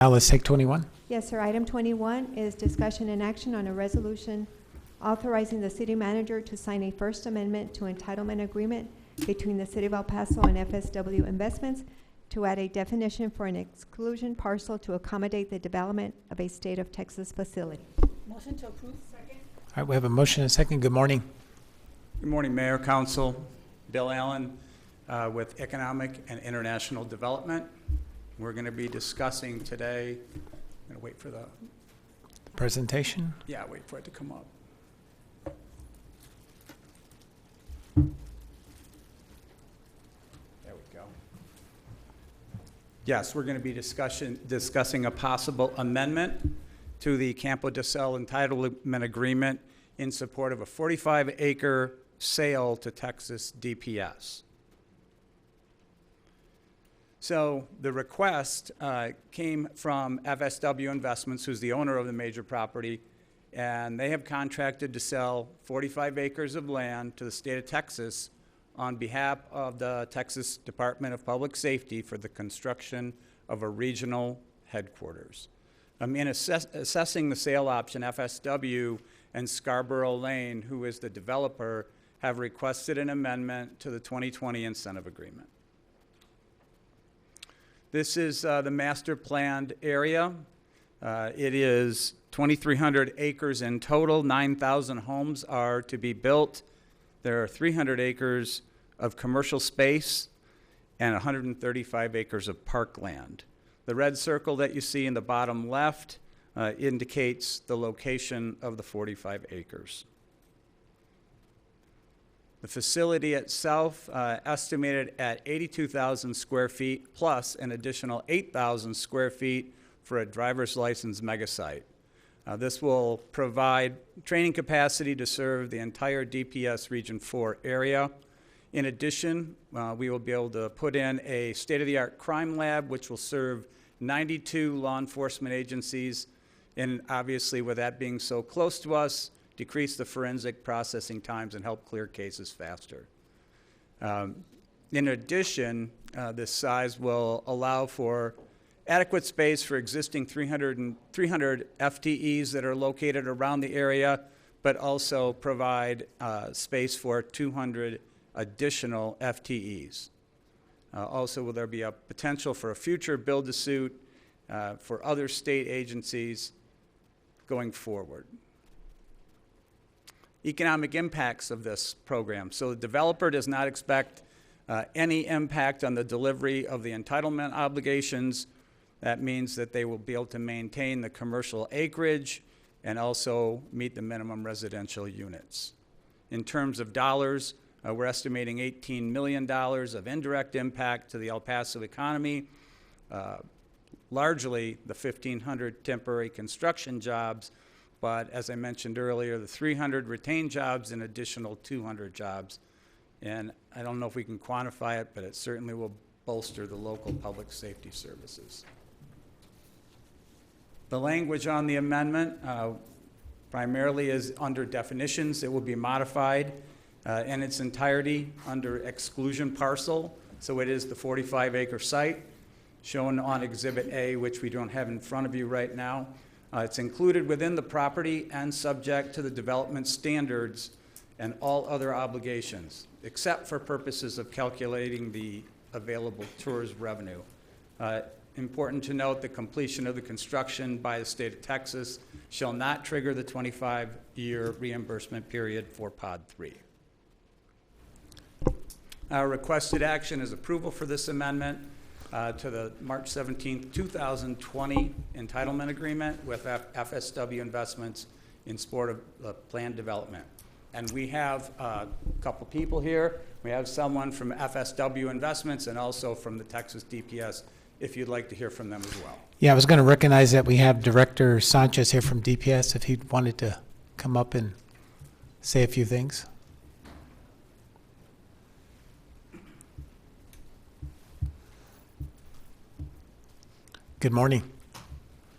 Now let's take 21. Yes, sir. Item 21 is discussion and action on a resolution authorizing the city manager to sign a First Amendment to entitlement agreement between the City of El Paso and FSW Investments to add a definition for an exclusion parcel to accommodate the development of a state of Texas facility. Motion to approve. Second. All right, we have a motion and a second. Good morning. Good morning, Mayor, Council. Bill Allen with Economic and International Development. We're going to be discussing today, I'm going to wait for the Presentation. Yeah, wait for it to come up. There we go. Yes, we're going to be discussing a possible amendment to the Campo del Sol entitlement agreement in support of a 45-acre sale to Texas DPS. So the request came from FSW Investments, who's the owner of the major property, and they have contracted to sell 45 acres of land to the state of Texas on behalf of the Texas Department of Public Safety for the construction of a regional headquarters. In assessing the sale option, FSW and Scarborough Lane, who is the developer, have requested an amendment to the 2020 incentive agreement. This is the master planned area. It is 2,300 acres in total. 9,000 homes are to be built. There are 300 acres of commercial space and 135 acres of parkland. The red circle that you see in the bottom left indicates the location of the 45 acres. The facility itself estimated at 82,000 square feet plus an additional 8,000 square feet for a driver's license mega site. This will provide training capacity to serve the entire DPS Region 4 area. In addition, we will be able to put in a state-of-the-art crime lab, which will serve 92 law enforcement agencies, and obviously with that being so close to us, decrease the forensic processing times and help clear cases faster. In addition, this size will allow for adequate space for existing 300 FTEs that are located around the area, but also provide space for 200 additional FTEs. Also, will there be a potential for a future build-to-suit for other state agencies going forward? Economic impacts of this program. So the developer does not expect any impact on the delivery of the entitlement obligations. That means that they will be able to maintain the commercial acreage and also meet the minimum residential units. In terms of dollars, we're estimating $18 million of indirect impact to the El Paso economy, largely the 1,500 temporary construction jobs, but as I mentioned earlier, the 300 retained jobs and additional 200 jobs. And I don't know if we can quantify it, but it certainly will bolster the local public safety services. The language on the amendment primarily is under definitions. It will be modified in its entirety under exclusion parcel. So it is the 45-acre site shown on Exhibit A, which we don't have in front of you right now. It's included within the property and subject to the development standards and all other obligations, except for purposes of calculating the available TOURS revenue. Important to note, the completion of the construction by the state of Texas shall not trigger the 25-year reimbursement period for Pod 3. Our requested action is approval for this amendment to the March 17, 2020 entitlement agreement with FSW Investments in support of planned development. And we have a couple people here. We have someone from FSW Investments and also from the Texas DPS, if you'd like to hear from them as well. Yeah, I was going to recognize that we have Director Sanchez here from DPS if he wanted to come up and say a few things. Good morning.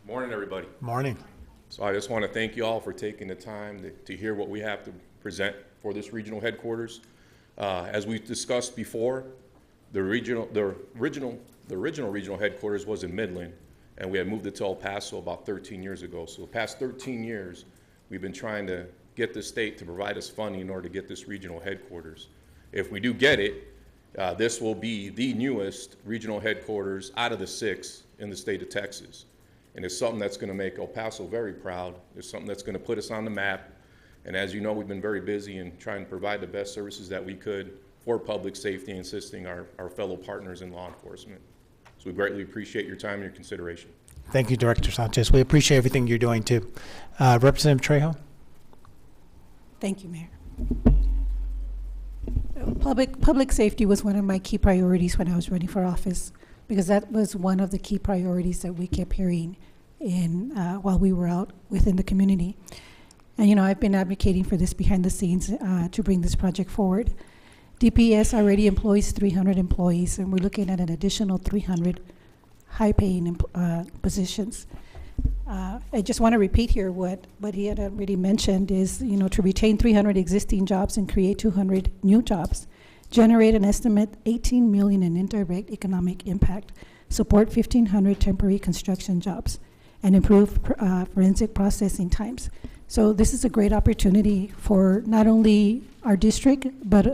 Morning, everybody. Morning. So I just want to thank you all for taking the time to hear what we have to present for this regional headquarters. As we discussed before, the original regional headquarters was in Midland, and we had moved it to El Paso about 13 years ago. So the past 13 years, we've been trying to get the state to provide us funding in order to get this regional headquarters. If we do get it, this will be the newest regional headquarters out of the 6 in the state of Texas. And it's something that's going to make El Paso very proud. It's something that's going to put us on the map. And as you know, we've been very busy in trying to provide the best services that we could for public safety and assisting our fellow partners in law enforcement. So we greatly appreciate your time and your consideration. Thank you, Director Sanchez. We appreciate everything you're doing, too. Representative Trejo? Thank you, Mayor. Public safety was one of my key priorities when I was running for office, because that was one of the key priorities that we kept hearing while we were out within the community. And, you know, I've been advocating for this behind the scenes to bring this project forward. DPS already employs 300 employees, and we're looking at an additional 300 high-paying positions. I just want to repeat here what he had already mentioned is, you know, to retain 300 existing jobs and create 200 new jobs, generate an estimate 18 million in indirect economic impact, support 1,500 temporary construction jobs, and improve forensic processing times. So this is a great opportunity for not only our district, but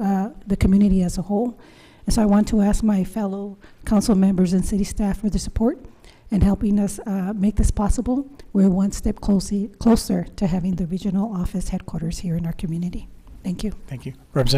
the community as a whole. And so I want to ask my fellow council members and city staff for the support and helping us make this possible. We're one step closer to having the regional office headquarters here in our community. Thank you. Thank you. Representative